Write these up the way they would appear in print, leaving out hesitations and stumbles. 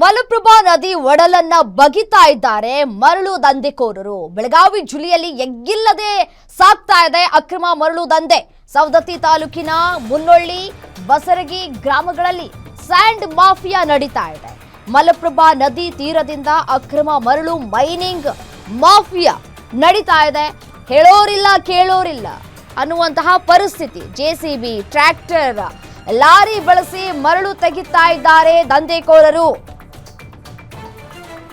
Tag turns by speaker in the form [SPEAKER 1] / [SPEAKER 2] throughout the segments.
[SPEAKER 1] ಮಲಪ್ರಭಾ ನದಿ ಒಡಲನ್ನ ಬಗಿತಾ ಇದ್ದಾರೆ ಮರಳು ದಂಧೆಕೋರರು. ಬೆಳಗಾವಿ ಜಿಲ್ಲೆಯಲ್ಲಿ ಎಗ್ಗಿಲ್ಲದೆ ಸಾಗ್ತಾ ಇದೆ ಅಕ್ರಮ ಮರಳು ದಂಧೆ. ಸವದತ್ತಿ ತಾಲೂಕಿನ ಮುನ್ನೊಳ್ಳಿ, ಬಸರಗಿ ಗ್ರಾಮಗಳಲ್ಲಿ ಸ್ಯಾಂಡ್ ಮಾಫಿಯಾ ನಡೀತಾ ಇದೆ. ಮಲಪ್ರಭಾ ನದಿ ತೀರದಿಂದ ಅಕ್ರಮ ಮರಳು ಮೈನಿಂಗ್ ಮಾಫಿಯಾ ನಡೀತಾ ಇದೆ. ಹೇಳೋರಿಲ್ಲ ಕೇಳೋರಿಲ್ಲ ಅನ್ನುವಂತಹ ಪರಿಸ್ಥಿತಿ. ಜೆಸಿಬಿ, ಟ್ರ್ಯಾಕ್ಟರ್, ಲಾರಿ ಬಳಸಿ ಮರಳು ತೆಗಿತಾ ಇದ್ದಾರೆ ದಂಧೆಕೋರರು.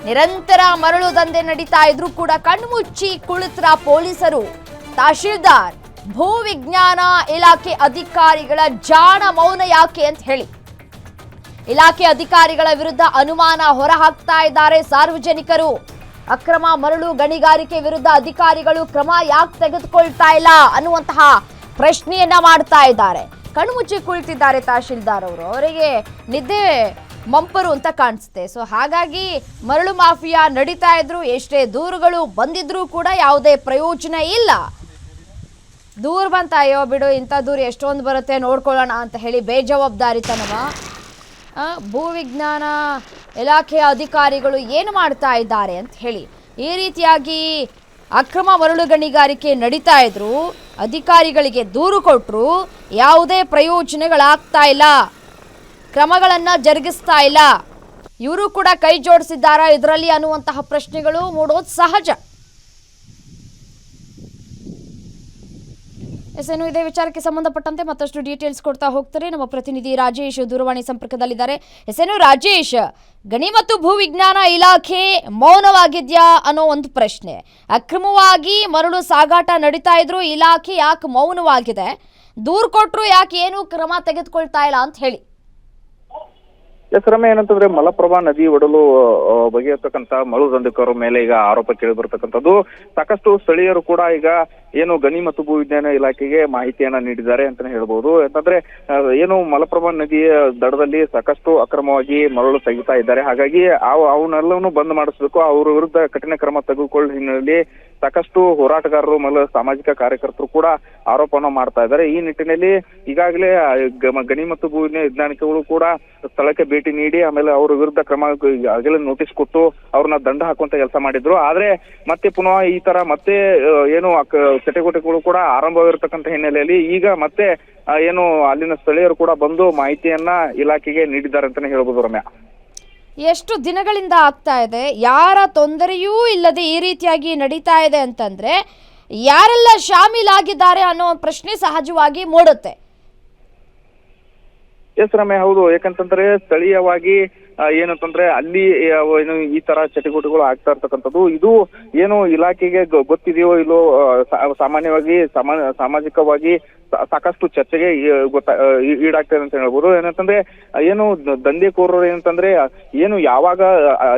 [SPEAKER 1] ನಿರಂತರ ಮರಳು ದಂಧೆ ನಡೀತಾ ಇದ್ರೂ ಕೂಡ ಕಣ್ಮುಚ್ಚಿ ಕುಳಿತರ ಪೊಲೀಸರು. ತಹಶೀಲ್ದಾರ್, ಭೂ ವಿಜ್ಞಾನ ಇಲಾಖೆ ಅಧಿಕಾರಿಗಳ ಜಾಣ ಮೌನ ಯಾಕೆ ಅಂತ ಹೇಳಿ ಇಲಾಖೆ ಅಧಿಕಾರಿಗಳ ವಿರುದ್ಧ ಅನುಮಾನ ಹೊರಹಾಕ್ತಾ ಇದ್ದಾರೆ ಸಾರ್ವಜನಿಕರು. ಅಕ್ರಮ ಮರಳು ಗಣಿಗಾರಿಕೆ ವಿರುದ್ಧ ಅಧಿಕಾರಿಗಳು ಕ್ರಮ ಯಾಕೆ ತೆಗೆದುಕೊಳ್ತಾ ಇಲ್ಲ ಅನ್ನುವಂತಹ ಪ್ರಶ್ನೆಯನ್ನ ಮಾಡ್ತಾ ಇದ್ದಾರೆ. ಕಣ್ಮುಚ್ಚಿ ಕುಳಿತಿದ್ದಾರೆ ತಹಶೀಲ್ದಾರ್ ಅವರು. ಅವರಿಗೆ ನಿದ್ದೆ ಮಂಪರು ಅಂತ ಕಾಣಿಸುತ್ತೆ. ಸೊ ಹಾಗಾಗಿ ಮರಳು ಮಾಫಿಯಾ ನಡೀತಾ ಇದ್ರು. ಎಷ್ಟೇ ದೂರುಗಳು ಬಂದಿದ್ರೂ ಕೂಡ ಯಾವುದೇ ಪ್ರಯೋಜನ ಇಲ್ಲ. ದೂರ ಬಂತ, ಅಯ್ಯೋ ಬಿಡು, ಇಂಥ ದೂರ ಎಷ್ಟೊಂದು ಬರುತ್ತೆ ನೋಡ್ಕೊಳ್ಳೋಣ ಅಂತ ಹೇಳಿ ಬೇಜವಾಬ್ದಾರಿತನವ ಭೂ ವಿಜ್ಞಾನ ಇಲಾಖೆಯ ಅಧಿಕಾರಿಗಳು ಏನು ಮಾಡ್ತಾ ಇದ್ದಾರೆ ಅಂತ ಹೇಳಿ ಈ ರೀತಿಯಾಗಿ ಅಕ್ರಮ ಮರಳು ಗಣಿಗಾರಿಕೆ ನಡೀತಾ ಇದ್ರು. ಅಧಿಕಾರಿಗಳಿಗೆ ದೂರು ಕೊಟ್ಟರು, ಯಾವುದೇ ಪ್ರಯೋಜನಗಳಾಗ್ತಾ ಇಲ್ಲ, ಕ್ರಮಗಳನ್ನ ಜರುಗಿಸ್ತಾ ಇಲ್ಲ. ಇವರು ಕೂಡ ಕೈ ಜೋಡಿಸಿದ್ದಾರಾ ಇದರಲ್ಲಿ ಅನ್ನುವಂತಹ ಪ್ರಶ್ನೆಗಳು ಮೂಡೋದು ಸಹಜ. ಎಸ್ಎನು ಇದೇ ವಿಚಾರಕ್ಕೆ ಸಂಬಂಧಪಟ್ಟಂತೆ ಮತ್ತಷ್ಟು ಡೀಟೇಲ್ಸ್ ಕೊಡ್ತಾ ಹೋಗ್ತಾರೆ ನಮ್ಮ ಪ್ರತಿನಿಧಿ ರಾಜೇಶ್ ದೂರವಾಣಿ ಸಂಪರ್ಕದಲ್ಲಿದ್ದಾರೆ. ಎಸ್ಎನು ರಾಜೇಶ್, ಗಣಿ ಮತ್ತು ಭೂ ವಿಜ್ಞಾನ ಇಲಾಖೆ ಮೌನವಾಗಿದ್ಯಾ ಅನ್ನೋ ಒಂದು ಪ್ರಶ್ನೆ. ಅಕ್ರಮವಾಗಿ ಮರಳು ಸಾಗಾಟ ನಡೀತಾ ಇದ್ರು, ಇಲಾಖೆ ಯಾಕೆ ಮೌನವಾಗಿದೆ? ದೂರು ಕೊಟ್ಟರು ಯಾಕೆ ಏನು ಕ್ರಮ ತೆಗೆದುಕೊಳ್ತಾ ಇಲ್ಲ ಅಂತ ಹೇಳಿ.
[SPEAKER 2] ರಮ್ಯ, ಏನಂತಂದ್ರೆ ಮಲಪ್ರಭಾ ನದಿ ಒಡಲು ಬಗೆಯತಕ್ಕಂತ ಮರಳು ದಂಧೆಕೋರ ಮೇಲೆ ಈಗ ಆರೋಪ ಕೇಳಿ ಬರ್ತಕ್ಕಂಥದ್ದು. ಸಾಕಷ್ಟು ಸ್ಥಳೀಯರು ಕೂಡ ಈಗ ಏನು ಗಣಿ ಮತ್ತು ಭೂ ವಿಜ್ಞಾನ ಇಲಾಖೆಗೆ ಮಾಹಿತಿಯನ್ನ ನೀಡಿದ್ದಾರೆ ಅಂತಾನೆ ಹೇಳ್ಬಹುದು. ಯಾಕಂದ್ರೆ ಏನು ಮಲಪ್ರಭಾ ನದಿಯ ದಡದಲ್ಲಿ ಸಾಕಷ್ಟು ಅಕ್ರಮವಾಗಿ ಮರಳು ತೆಗಿತಾ ಇದ್ದಾರೆ. ಹಾಗಾಗಿ ಅವನ್ನೆಲ್ಲವನ್ನು ಬಂದ್ ಮಾಡಿಸ್ಬೇಕು, ಅವ್ರ ವಿರುದ್ಧ ಕಠಿಣ ಕ್ರಮ ತೆಗೆದುಕೊಳ್ಳುವ ಹಿನ್ನೆಲೆಯಲ್ಲಿ ಸಾಕಷ್ಟು ಹೋರಾಟಗಾರರು ಮತ್ತು ಸಾಮಾಜಿಕ ಕಾರ್ಯಕರ್ತರು ಕೂಡ ಆರೋಪವನ್ನು ಮಾಡ್ತಾ ಇದ್ದಾರೆ. ಈ ನಿಟ್ಟಿನಲ್ಲಿ ಈಗಾಗಲೇ ಗಣಿ ಮತ್ತು ಭೂ ವಿಜ್ಞಾನಿಗಳು ಕೂಡ ಸ್ಥಳಕ್ಕೆ ಭೇಟಿ ನೀಡಿ ಆಮೇಲೆ ಅವ್ರ ವಿರುದ್ಧ ಕ್ರಮ ಆಗಲೇ ನೋಟಿಸ್ ಕೊಟ್ಟು ಅವ್ರನ್ನ ದಂಡ ಹಾಕುವಂತ ಕೆಲಸ ಮಾಡಿದ್ರು. ಆದ್ರೆ ಮತ್ತೆ ಪುನಃ ಈ ತರ ಮತ್ತೆ ಏನು ಚಟುವಟಿಕೆಗಳು ಕೂಡ ಆರಂಭವಾಗಿರ್ತಕ್ಕಂಥ ಹಿನ್ನೆಲೆಯಲ್ಲಿ ಈಗ ಮತ್ತೆ ಏನು ಅಲ್ಲಿನ ಸ್ಥಳೀಯರು ಕೂಡ ಬಂದು ಮಾಹಿತಿಯನ್ನ ಇಲಾಖೆಗೆ ನೀಡಿದ್ದಾರೆ ಅಂತಾನೆ ಹೇಳ್ಬೋದು. ರಮ್ಯಾ,
[SPEAKER 1] ಎಷ್ಟು ದಿನಗಳಿಂದ ಆಗ್ತಾ ಇದೆ, ಯಾರ ತೊಂದರೆಯೂ ಇಲ್ಲದೆ ಈ ರೀತಿಯಾಗಿ ನಡೀತಾ ಇದೆ ಅಂತಂದ್ರೆ ಯಾರೆಲ್ಲ ಶಾಮೀಲಾಗಿದ್ದಾರೆ ಅನ್ನೋ ಪ್ರಶ್ನೆ ಸಹಜವಾಗಿ ಮೂಡುತ್ತೆ.
[SPEAKER 2] ಎಸ್ ರಮ್ಯ, ಹೌದು. ಯಾಕಂತಂದ್ರೆ ಸ್ಥಳೀಯವಾಗಿ ಏನಂತಂದ್ರೆ ಅಲ್ಲಿ ಏನು ಈ ತರ ಚಟುವಟಿಕೆಗಳು ಆಗ್ತಾ ಇರ್ತಕ್ಕಂಥದ್ದು, ಇದು ಏನು ಇಲಾಖೆಗೆ ಗೊತ್ತಿದೆಯೋ ಇಲ್ಲೋ ಸಾಮಾನ್ಯವಾಗಿ ಸಾಮಾಜಿಕವಾಗಿ ಸಾಕಷ್ಟು ಚರ್ಚೆಗೆ ಈಡಾಗ್ತದೆ ಅಂತ ಹೇಳ್ಬೋದು. ಏನಂತಂದ್ರೆ ಏನು ದಂಧೆಕೋರರು ಏನಂತಂದ್ರೆ ಏನು ಯಾವಾಗ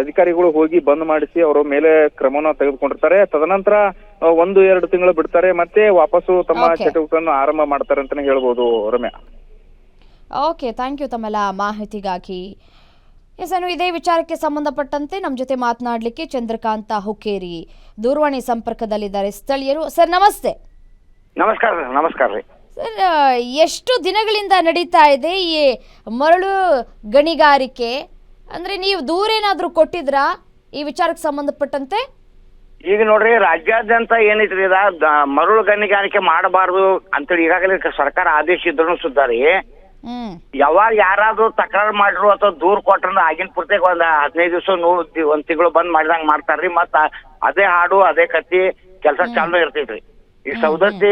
[SPEAKER 2] ಅಧಿಕಾರಿಗಳು ಹೋಗಿ ಬಂದ್ ಮಾಡಿಸಿ ಅವರ ಮೇಲೆ ಕ್ರಮನ ತೆಗೆದುಕೊಂಡಿರ್ತಾರೆ, ತದನಂತರ 1-2 ತಿಂಗಳು ಬಿಡ್ತಾರೆ, ಮತ್ತೆ ವಾಪಸ್ಸು ತಮ್ಮ ಚಟುವಟಿಕೆಯನ್ನು ಆರಂಭ ಮಾಡ್ತಾರೆ ಅಂತಾನೆ ಹೇಳ್ಬೋದು. ರಮ್ಯಾ,
[SPEAKER 1] ಓಕೆ, ಥ್ಯಾಂಕ್ ಯು ತಮ್ಮೆಲ್ಲ ಮಾಹಿತಿಗಾಗಿ. ಎಸ್, ಇದೇ ವಿಚಾರಕ್ಕೆ ಸಂಬಂಧಪಟ್ಟಂತೆ ನಮ್ಮ ಜೊತೆ ಮಾತನಾಡಲಿಕ್ಕೆ ಚಂದ್ರಕಾಂತ ಹುಕ್ಕೇರಿ ದೂರವಾಣಿ ಸಂಪರ್ಕದಲ್ಲಿದ್ದಾರೆ ಸ್ಥಳೀಯರು. ಸರ್ ನಮಸ್ತೆ.
[SPEAKER 3] ನಮಸ್ಕಾರ ರೀ
[SPEAKER 1] ಸರ್, ಎಷ್ಟು ದಿನಗಳಿಂದ ನಡೀತಾ ಇದೆ ಈ ಮರಳು ಗಣಿಗಾರಿಕೆ? ಅಂದ್ರೆ ನೀವು ದೂರ ಏನಾದರೂ ಕೊಟ್ಟಿದ್ರಾ ಈ ವಿಚಾರಕ್ಕೆ ಸಂಬಂಧಪಟ್ಟಂತೆ?
[SPEAKER 3] ಈಗ ನೋಡ್ರಿ, ರಾಜ್ಯಾದ್ಯಂತ ಏನೈತ್ರಿ ಮರಳು ಗಣಿಗಾರಿಕೆ ಮಾಡಬಾರ್ದು ಅಂತೇಳಿ ಈಗಾಗಲೇ ಸರ್ಕಾರ ಆದೇಶ ಇದ್ರು ಸುದ್ದ ರೀ. ಯಾವಾಗ ಯಾರಾದ್ರೂ ತಕರಾರು ಮಾಡ್ರು ಅಥವಾ ದೂರ್ ಕೊಟ್ರ ಆಗಿನ ಪೂರ್ತಿಗೆ ಒಂದ್ 15 ದಿವಸ 1 ತಿಂಗಳು ಬಂದ್ ಮಾಡಿದಂಗ ಮಾಡ್ತಾರ್ರಿ. ಮತ್ತ ಅದೇ ಹಾಡು ಅದೇ ಕತ್ತಿ ಕೆಲಸ ಚಾಲು ಇರ್ತೈತ್ರಿ. ಈ ಸವದತ್ತಿ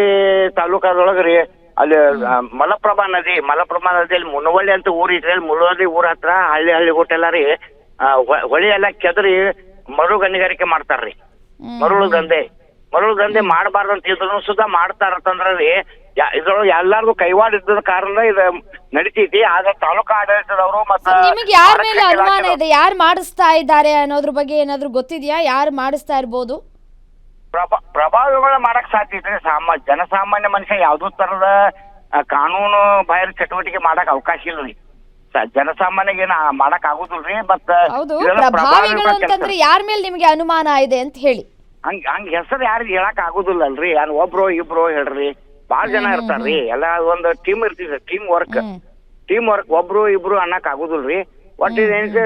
[SPEAKER 3] ತಾಲೂಕದೊಳಗ್ರಿ ಅಲ್ಲಿ ಮಲಪ್ರಭಾ ನದಿಯಲ್ಲಿ ಮುನವಳ್ಳಿ ಅಂತ ಊರ್ ಇಟ್ರಿ. ಮುನವಳ್ಳಿ ಊರ್ ಹತ್ರ ಹಳ್ಳಿ ಗೊಟ್ಟೆಲ್ಲ ರೀ ಹೊಳಿ ಎಲ್ಲ ಕೆದರಿ ಮರಳು ಗಣಿಗಾರಿಕೆ ಮಾಡ್ತಾರ್ರಿ. ಮರಳು ದಂಧೆ ಮಾಡಬಾರ್ದು ಅಂತ ಇದ್ರು ಸುಧಾ ಮಾಡ್ತಾರಂತಂದ್ರಿ. ಇದ್ರೊಳಗೆ ಎಲ್ಲಾರ್ದು ಕೈವಾಡ ಇದ್ದ ಕಾರಣ ಇದು ನಡೀತೈತಿ. ಆದ್ರೆ ತಾಲೂಕಾ ಆಡಳಿತದವರು ಮತ್ತೆ
[SPEAKER 1] ನಿಮಗೆ ಯಾರ ಮೇಲೆ ಅನುಮಾನ ಇದೆ, ಯಾರು ಮಾಡಿಸ್ತಾ ಇದ್ದಾರೆ ಅನ್ನೋದ್ರ ಬಗ್ಗೆ ಏನಾದ್ರು ಗೊತ್ತಿದ್ಯಾ? ಯಾರು ಮಾಡಿಸ್ತಾ ಇರ್ಬೋದು?
[SPEAKER 3] ಪ್ರಭಾವಿಗಳು ಮಾಡಕ್ ಸಾಧ್ಯ ಐತ್ರಿ. ಜನಸಾಮಾನ್ಯ ಮನುಷ್ಯ ಯಾವ್ದು ತರದ ಕಾನೂನು ಬಾಹಿರ ಚಟುವಟಿಕೆ ಮಾಡಕ್ ಅವಕಾಶ ಇಲ್ರಿ. ಜನಸಾಮಾನ್ಯಗೆ ಏನ ಮಾಡಕ್ ಆಗುದಿಲ್ರಿ. ಮತ್ತ
[SPEAKER 1] ಪ್ರಭಾವಿಗಳು ಅಂತಂದ್ರೆ ಯಾರ ಮೇಲೆ ನಿಮ್ಗೆ ಅನುಮಾನ ಇದೆ ಅಂತ ಹೇಳಿ?
[SPEAKER 3] ಹಂಗ ಹೆಸರು ಯಾರಿಗೆ ಹೇಳಕ್ ಆಗುದಿಲ್ಲ ಅಲ್ರಿ. ಒಬ್ರು ಇಬ್ರು ಹೇಳ್ರಿ, ಬಾಳ ಜನ ಇರ್ತಾರ್ರಿ. ಎಲ್ಲ ಒಂದ್ ಟೀಮ್ ಇರ್ತಿದ್ರಿ, ಟೀಮ್ ವರ್ಕ್ ಒಬ್ರು ಇಬ್ರು ಅನ್ನಕ್ ಆಗುದಿಲ್ರಿ. ಒಟ್ಟು ಏನಿದೆ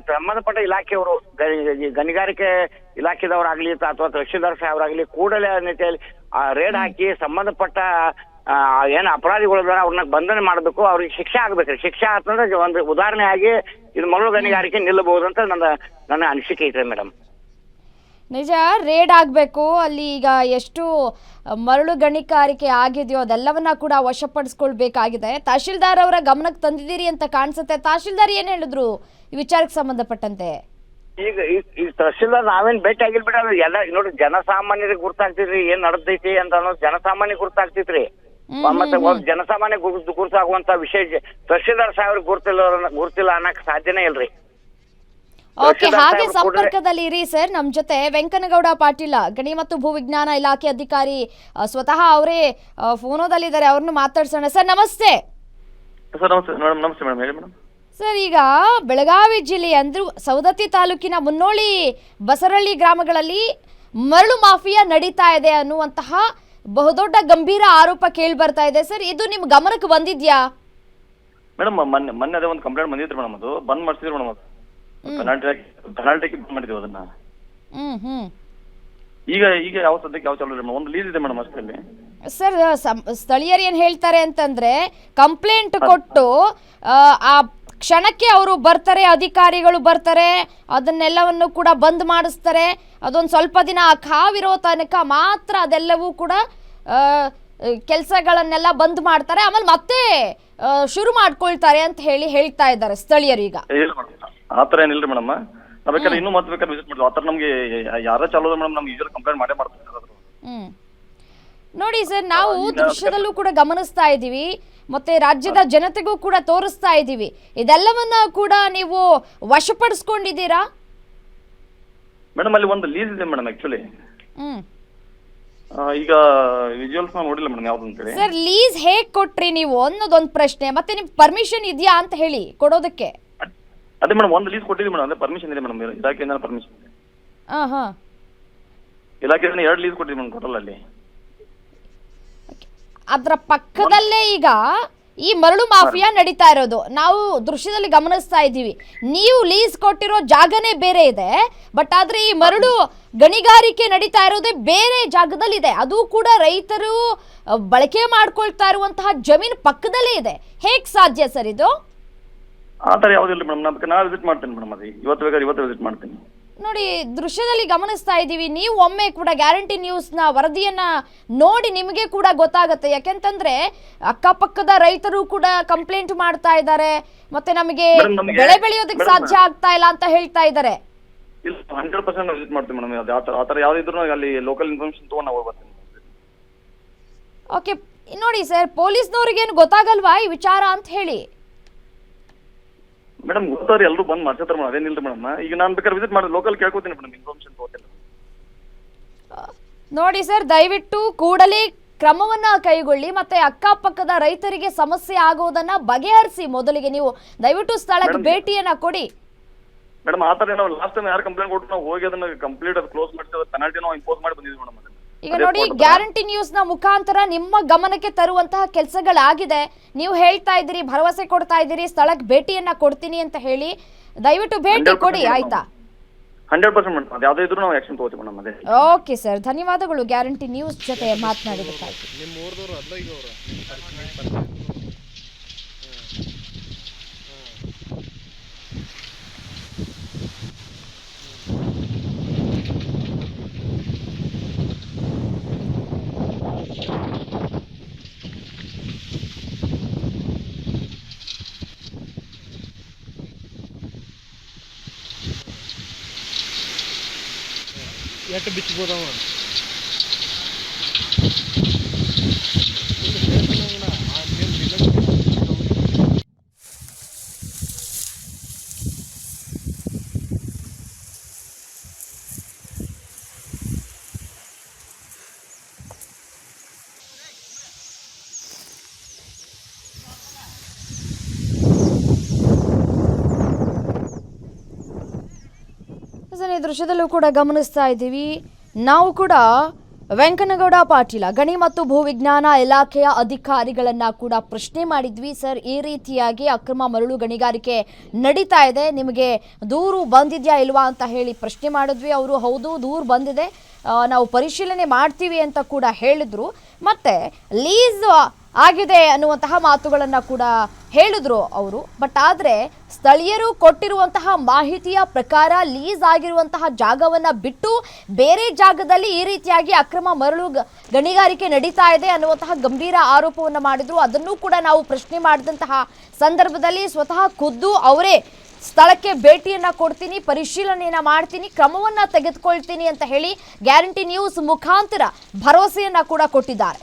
[SPEAKER 3] ಸಂಬಂಧಪಟ್ಟ ಇಲಾಖೆಯವರು ಗಣಿಗಾರಿಕೆ ಇಲಾಖೆದವರಾಗ್ಲಿ ಅಥವಾ ತಹಶೀಲ್ದಾರ್ ಸಾಹೇಬರಾಗ್ಲಿ ಕೂಡಲೇ ರೇಡ್ ಹಾಕಿ ಸಂಬಂಧಪಟ್ಟ ಏನ್ ಅಪರಾಧಿಗಳಿದಾರ ಅವ್ರನ್ನ ಬಂಧನ ಮಾಡಬೇಕು, ಅವ್ರಿಗೆ ಶಿಕ್ಷೆ ಆಗ್ಬೇಕ್ರಿ. ಶಿಕ್ಷೆ ಆತಂದ್ರೆ ಒಂದು ಉದಾಹರಣೆ ಆಗಿ ಇದು ಮರಳು ಗಣಿಗಾರಿಕೆ ನಿಲ್ಲಬಹುದು ಅಂತ ನನ್ನ ಅನಿಸಿಕೆ ಐತ್ರಿ ಮೇಡಮ್.
[SPEAKER 1] ನಿಜ, ರೇಡ್ ಆಗಬೇಕು. ಅಲ್ಲಿ ಈಗ ಎಷ್ಟು ಮರಳು ಗಣಿಗಾರಿಕೆ ಆಗಿದೆಯೋ ಅದೆಲ್ಲವನ್ನ ಕೂಡ ವಶಪಡಿಸ್ಕೊಳ್ಬೇಕಾಗಿದೆ. ತಹಶೀಲ್ದಾರ್ ಅವರ ಗಮನಕ್ಕೆ ತಂದಿದ್ದೀರಿ ಅಂತ ಕಾಣಿಸುತ್ತೆ. ತಹಶೀಲ್ದಾರ್ ಏನ್ ಹೇಳಿದ್ರು ಈ ವಿಚಾರಕ್ಕೆ ಸಂಬಂಧಪಟ್ಟಂತೆ?
[SPEAKER 3] ಈಗ ತಹಶೀಲ್ದಾರ್ ನಾವೇನ್ ಭೇಟಿ ಆಗಿಲ್ ಬಿಡ, ಎಲ್ಲ ನೋಡ್ರಿ ಜನಸಾಮಾನ್ಯರಿಗೆ ಗುರ್ತಾಗ್ತಿದ್ರಿ ಏನ್ ನಡೆದೈತಿ ಅಂತ ಅನ್ನೋದು ಜನಸಾಮಾನ್ಯ ಗುರ್ತಾಗ್ತಿತ್ರಿ. ಮತ್ತೆ ಜನಸಾಮಾನ್ಯ ಗುರ್ತಾಗುವಂತ ವಿಷಯ ತಹಶೀಲ್ದಾರ್ ಸಾಹೇಬ್ರಿಗೆ ಗುರ್ತಿಲ್ಲ ಅನ್ನಕ್ ಸಾಧ್ಯನೇ ಇಲ್ರಿ.
[SPEAKER 1] ಓಕೆ, ಹಾಗೆ ಸಂಪರ್ಕದಲ್ಲಿ ಇರಿ ಸರ್. ನಮ್ ಜೊತೆ ವೆಂಕನಗೌಡ ಪಾಟೀಲ, ಗಣಿ ಮತ್ತು ಭೂವಿಜ್ಞಾನ ಇಲಾಖೆ ಅಧಿಕಾರಿ, ಸ್ವತಃ ಅವರೇ ಫೋನೋದಲ್ಲಿದ್ದಾರೆ. ಅವ್ರನ್ನ ಮಾತಾಡ್ಸೋಣ. ಸರ್ ನಮಸ್ತೆ.
[SPEAKER 4] ನಮಸ್ತೆ ಮೇಡಮ್, ಹೇಳಿ ಮೇಡಮ್.
[SPEAKER 1] ಸರ್, ಈಗ ಬೆಳಗಾವಿ ಜಿಲ್ಲೆ ಅಂದ್ರೂ ಸವದತ್ತಿ ತಾಲೂಕಿನ ಮುನ್ನೋಳಿ, ಬಸರಳ್ಳಿ ಗ್ರಾಮಗಳಲ್ಲಿ ಮರಳು ಮಾಫಿಯಾ ನಡೀತಾ ಇದೆ ಅನ್ನುವಂತಹ ಬಹುದೊಡ್ಡ ಗಂಭೀರ ಆರೋಪ ಕೇಳಿ ಬರ್ತಾ ಇದೆ. ಸರ್, ಇದು ನಿಮ್ ಗಮನಕ್ಕೆ ಬಂದಿದ್ಯಾ?
[SPEAKER 4] ಮೇಡಮ್ ಮೊನ್ನೆ ಅದೇ ಒಂದು ಕಂಪ್ಲೇಂಟ್ ಬಂದಿದ್ರಿ ಮೇಡಮ್, ಅದು ಬಂದ್ ಮಾಡ್ಸಿದ್ರಿ ಮೇಡಮ್. ಅದು ಪೆನಾಲ್ಟಿ ಬಂದ್ ಮಾಡಿದೀವಿ ಅದನ್ನ. ಈಗ ಯಾವ ಸದ್ಯಕ್ಕೆ ಯಾವ ಚಾಲು ಮೇಡಮ್? ಒಂದು ಲೀಸ್ ಇದೆ ಮೇಡಮ್ ಅಷ್ಟೇ.
[SPEAKER 1] ಸರ್, ಸ್ಥಳೀಯರು ಏನ್ ಹೇಳ್ತಾರೆ ಅಂತಂದ್ರೆ ಕಂಪ್ಲೇಂಟ್ ಕೊಟ್ಟು ಆ ಕ್ಷಣಕ್ಕೆ ಅವರು ಬರ್ತಾರೆ, ಅಧಿಕಾರಿಗಳು ಬರ್ತಾರೆ, ಅದನ್ನೆಲ್ಲವನ್ನು ಕೂಡ ಬಂದ್ ಮಾಡಿಸ್ತಾರೆ. ಅದೊಂದು ಸ್ವಲ್ಪ ದಿನ ಕಾವಿರೋ ತನಕ ಮಾತ್ರ ಅದೆಲ್ಲವೂ ಕೂಡ ಕೆಲಸಗಳನ್ನೆಲ್ಲ ಬಂದ್ ಮಾಡ್ತಾರೆ, ಆಮೇಲೆ ಮತ್ತೆ ಶುರು ಮಾಡ್ಕೊಳ್ತಾರೆ ಅಂತ ಹೇಳ್ತಾ ಇದ್ದಾರೆ ಸ್ಥಳೀಯರು. ಈಗ
[SPEAKER 4] ಆತರ ಏನಿಲ್ರಿ ಮೇಡಮ್, ನಾವ್ ಬೇಕಾದ್ರೆ ಇನ್ನೂ ಮತ್ತೆ ಬೇಕಾದ್ರೆ ವಿಸಿಟ್ ಮಾಡ್ತೀವಿ. ಆತರ ನಮ್ಗೆ ಯಾರ ಚಾಲೋದ ಮೇಡಮ್, ನಮ್ಗೆ ಯೂಶುವಲ್ ಕಂಪ್ಲೇಂಟ್ ಮಾಡೇ ಮಾಡ್ತಾರೆ.
[SPEAKER 1] ನೋಡಿ ಸರ್, ನಾವು ದೃಶ್ಯದಲ್ಲೂ ಕೂಡ ಗಮನಿಸ್ತಾ ಇದ್ದೀವಿ, ಮತ್ತೆ ರಾಜ್ಯದ ಜನತೆಗೂ ಕೂಡ ತೋರಿಸ್ತಾ ಇದ್ದೀವಿ. ಇದೆಲ್ಲವನ್ನ ಕೂಡ ನೀವು ವಶಪಡಿಸ್ಕೊಂಡಿದ್ದೀರಾ?
[SPEAKER 4] ಮೇಡಮ್ ಅಲ್ಲಿ ಒಂದು ಲೀಸ್ ಇದೆ ಮೇಡಮ್ ಆಕ್ಚುಲಿ. ಈಗ ವಿಜುವಲ್ಸ್ ನೋಡಿಲ್ಲ ಮೇಡಮ್ ಯಾವ್ದು ಅಂತ ಹೇಳಿ.
[SPEAKER 1] ಸರ್, ಲೀಸ್ ಹೇಗ್ ಕೊಟ್ರಿ ನೀವು ಅನ್ನೋದೊಂದು ಪ್ರಶ್ನೆ. ಮತ್ತೆ ನಿಮ್ ಪರ್ಮಿಷನ್ ಇದೆಯಾ ಅಂತ ಹೇಳಿ ಕೊಡೋದಕ್ಕೆ?
[SPEAKER 4] ಅದೇ ಮೇಡಮ್, ಒಂದು ಲೀಸ್ ಕೊಟ್ಟಿದ್ದೀವಿ ಮೇಡಮ್, ಅದೇ ಪರ್ಮಿಷನ್ ಇದೆ ಮೇಡಮ್, ಇಲಾಖೆಯಿಂದ ಪರ್ಮಿಷನ್ ಇದೆ. ಇಲಾಖೆಯಿಂದ 2 ಲೀಸ್ ಕೊಟ್ಟಿದ್ದೀವಿ ಮೇಡಮ್ ಟೋಟಲ್ ಅಲ್ಲಿ.
[SPEAKER 1] ಅದರ ಪಕ್ಕದಲ್ಲೇ ಈಗ ಈ ಮರಳು ಮಾಫಿಯಾ ನಡೀತಾ ಇರೋದು ನಾವು ದೃಶ್ಯದಲ್ಲಿ ಗಮನಿಸ್ತಾ ಇದ್ದೀವಿ. ನೀವು ಲೀಸ್ ಕೊಟ್ಟಿರೋ ಜಾಗನೇ ಬೇರೆ ಇದೆ, ಬಟ್ ಆದ್ರೆ ಈ ಮರಳು ಗಣಿಗಾರಿಕೆ ನಡೀತಾ ಇರೋದೇ ಬೇರೆ ಜಾಗದಲ್ಲಿ ಇದೆ. ಅದು ಕೂಡ ರೈತರು ಬಳಕೆ ಮಾಡ್ಕೊಳ್ತಾ ಇರುವಂತಹ ಜಮೀನು ಪಕ್ಕದಲ್ಲೇ ಇದೆ. ಹೇಗ್ ಸಾಧ್ಯ ಸರ್ ಇದು?
[SPEAKER 4] ಆ ತರ ಯಾವ್ದಿಲ್ಲ ಮೇಡಮ್, ನಾನು ವಿಸಿಟ್ ಮಾಡ್ತೀನಿ ಮೇಡಮ್. ಅದು ಇವತ್ತು ಬೇಕಾದ್ರೆ ಇವತ್ತು ವಿಸಿಟ್ ಮಾಡ್ತೀನಿ.
[SPEAKER 1] ನೋಡಿ, ದೃಶ್ಯದಲ್ಲಿ ಗಮನಿಸ್ತಾ ಇದ್ದೀವಿ. ನೀವು ಒಮ್ಮೆ ಕೂಡ ಗ್ಯಾರಂಟಿ ನ್ಯೂಸ್ನ ವರದಿಯನ್ನ ನೋಡಿ ನಿಮಗೆ ಕೂಡ ಗೊತ್ತಾಗುತ್ತೆ. ಯಾಕೆಂತಂದ್ರೆ ಅಕ್ಕಪಕ್ಕದ ರೈತರು ಕೂಡ ಕಂಪ್ಲೇಂಟ್ ಮಾಡ್ತಾ ಇದ್ದಾರೆ, ಮತ್ತೆ ನಮಗೆ ಬೆಳೆ ಬೆಳೆಯೋದಕ್ಕೆ ಸಾಧ್ಯ ಆಗ್ತಾ ಇಲ್ಲ ಅಂತ ಹೇಳ್ತಾ ಇದ್ದಾರೆ.
[SPEAKER 4] 100% ವಿಸಿಟ್ ಮಾಡ್ತೀನಿ ಮೇಡಮ್. ಆ ತರ ಯಾವ್ದಿದ್ರು ಅಲ್ಲಿ ಲೋಕಲ್ ಇನ್ಫಾರ್ಮೇಶನ್ ತಗೊಂಡು ನಾವು ಬರ್ತೀನಿ.
[SPEAKER 1] ಓಕೆ, ನೋಡಿ ಸರ್, ಪೊಲೀಸ್ನವ್ರಿಗೇನು ಗೊತ್ತಾಗಲ್ವಾ ಈ ವಿಚಾರ ಅಂತ ಹೇಳಿ?
[SPEAKER 4] ಮೇಡಮ್ ಗೊತ್ತವ್ರಿ, ಎಲ್ಲರೂ ಬಂದ್ ಮಾಡ್ತಾರೆ ಮೇಡಮ್, ಅದೇನಿಲ್ಲ ಮೇಡಮ್. ಈಗ ನಾನು ಬೇಕಾದ್ರೆ ವಿಸಿಟ್ ಮಾಡಿ ಲೋಕಲ್ ಕೇಳ್ಕೊತೀನಿ ಮೇಡಮ್, ಇನ್ಫಾರ್ಮೇಶನ್ ತಗೋತೀನಿ.
[SPEAKER 1] ನೋಡಿ ಸರ್, ದಯವಿಟ್ಟು ಕೂಡಲೇ ಕ್ರಮವನ್ನ ಕೈಗೊಳ್ಳಿ, ಮತ್ತೆ ಅಕ್ಕಪಕ್ಕದ ರೈತರಿಗೆ ಸಮಸ್ಯೆ ಆಗೋದನ್ನ ಬಗೆಹರಿಸಿ. ಮೊದಲಿಗೆ ನೀವು ದಯವಿಟ್ಟು ಸ್ಥಳಕ್ಕೆ ಭೇಟಿಯನ್ನ ಕೊಡಿ.
[SPEAKER 4] ಮೇಡಮ್ ಆ ತರ ನಾವು ಲಾಸ್ಟ್ ಟೈಮ್ ಯಾರು ಕಂಪ್ಲೇಂಟ್ ಕೊಟ್ಟು ನಾವು ಹೋಗಿ ಅದನ್ನ ಕಂಪ್ಲೀಟ್ ಅದು ಕ್ಲೋಸ್ ಮಾಡ್ತೀವಿ, ಪೆನಾಲ್ಟಿ ನಾವು ಇಂಪೋಸ್ ಮಾಡಿ ಬಂದಿದ್ವಿ ಮೇಡಮ್.
[SPEAKER 1] ಈಗ ನೋಡಿ, ಗ್ಯಾರಂಟಿ ನ್ಯೂಸ್ ನ ಮುಖಾಂತರ ನಿಮ್ಮ ಗಮನಕ್ಕೆ ತರುವಂತಹ ಕೆಲಸಗಳಾಗಿದೆ. ನೀವು ಹೇಳ್ತಾ ಇದ್ದೀರಿ, ಭರವಸೆ ಕೊಡ್ತಾ ಇದ್ದೀರಿ, ಸ್ಥಳಕ್ಕೆ ಭೇಟಿಯನ್ನ ಕೊಡ್ತೀನಿ ಅಂತ ಹೇಳಿ. ದಯವಿಟ್ಟು ಭೇಟಿ ಕೊಡಿ, ಆಯ್ತಾ?
[SPEAKER 4] 100% ಮೇಡಮ್, ಅದು ಯಾವುದೇ ಇದ್ರೂ ನಾವು ಆಕ್ಷನ್ ತಗೋತೀವಿ ಮೇಡಮ್. ಅದೇ
[SPEAKER 1] ಓಕೆ ಸರ್, ಧನ್ಯವಾದಗಳು ಗ್ಯಾರಂಟಿ ನ್ಯೂಸ್ ಜೊತೆ ಮಾತನಾಡಿದ್ದಕ್ಕಾಗಿ.
[SPEAKER 5] ಎಷ್ಟು ಬಿಚ್ಚಬೋದವ?
[SPEAKER 1] ದೃಶ್ಯದಲ್ಲೂ ಕೂಡ ಗಮನಿಸ್ತಾ ಇದ್ದೀವಿ. ನಾವು ಕೂಡ ವೆಂಕನಗೌಡ ಪಾಟೀಲ ಗಣಿ ಮತ್ತು ಭೂವಿಜ್ಞಾನ ಇಲಾಖೆಯ ಅಧಿಕಾರಿಗಳನ್ನ ಕೂಡ ಪ್ರಶ್ನೆ ಮಾಡಿದ್ವಿ. ಸರ್, ಈ ರೀತಿಯಾಗಿ ಅಕ್ರಮ ಮರಳು ಗಣಿಗಾರಿಕೆ ನಡೀತಾ ಇದೆ, ನಿಮಗೆ ದೂರು ಬಂದಿದ್ಯಾ ಇಲ್ವಾ ಅಂತ ಹೇಳಿ ಪ್ರಶ್ನೆ ಮಾಡಿದ್ವಿ. ಅವರು ಹೌದು ದೂರು ಬಂದಿದೆ, ನಾವು ಪರಿಶೀಲನೆ ಮಾಡ್ತೀವಿ ಅಂತ ಕೂಡ ಹೇಳಿದ್ರು. ಮತ್ತೆ ಲೀಸ್ ಆಗಿದೆ ಅನ್ನುವಂತಹ ಮಾತುಗಳನ್ನು ಕೂಡ ಹೇಳಿದ್ರು ಅವರು. ಬಟ್ ಆದರೆ ಸ್ಥಳೀಯರು ಕೊಟ್ಟಿರುವಂತಹ ಮಾಹಿತಿಯ ಪ್ರಕಾರ ಲೀಸ್ ಆಗಿರುವಂತಹ ಜಾಗವನ್ನು ಬಿಟ್ಟು ಬೇರೆ ಜಾಗದಲ್ಲಿ ಈ ರೀತಿಯಾಗಿ ಅಕ್ರಮ ಮರಳು ಗಣಿಗಾರಿಕೆ ನಡೀತಾ ಇದೆ ಅನ್ನುವಂತಹ ಗಂಭೀರ ಆರೋಪವನ್ನು ಮಾಡಿದ್ರು. ಅದನ್ನು ಕೂಡ ನಾವು ಪ್ರಶ್ನೆ ಮಾಡಿದಂತಹ ಸಂದರ್ಭದಲ್ಲಿ ಸ್ವತಃ ಖುದ್ದು ಅವರೇ ಸ್ಥಳಕ್ಕೆ ಭೇಟಿಯನ್ನ ಕೊಡ್ತೀನಿ, ಪರಿಶೀಲನೆಯನ್ನ ಮಾಡ್ತೀನಿ, ಕ್ರಮವನ್ನ ತೆಗೆದುಕೊಳ್ತೀನಿ ಅಂತ ಹೇಳಿ ಗ್ಯಾರಂಟಿ ನ್ಯೂಸ್ ಮುಖಾಂತರ ಭರವಸೆಯನ್ನ ಕೂಡ ಕೊಟ್ಟಿದ್ದಾರೆ.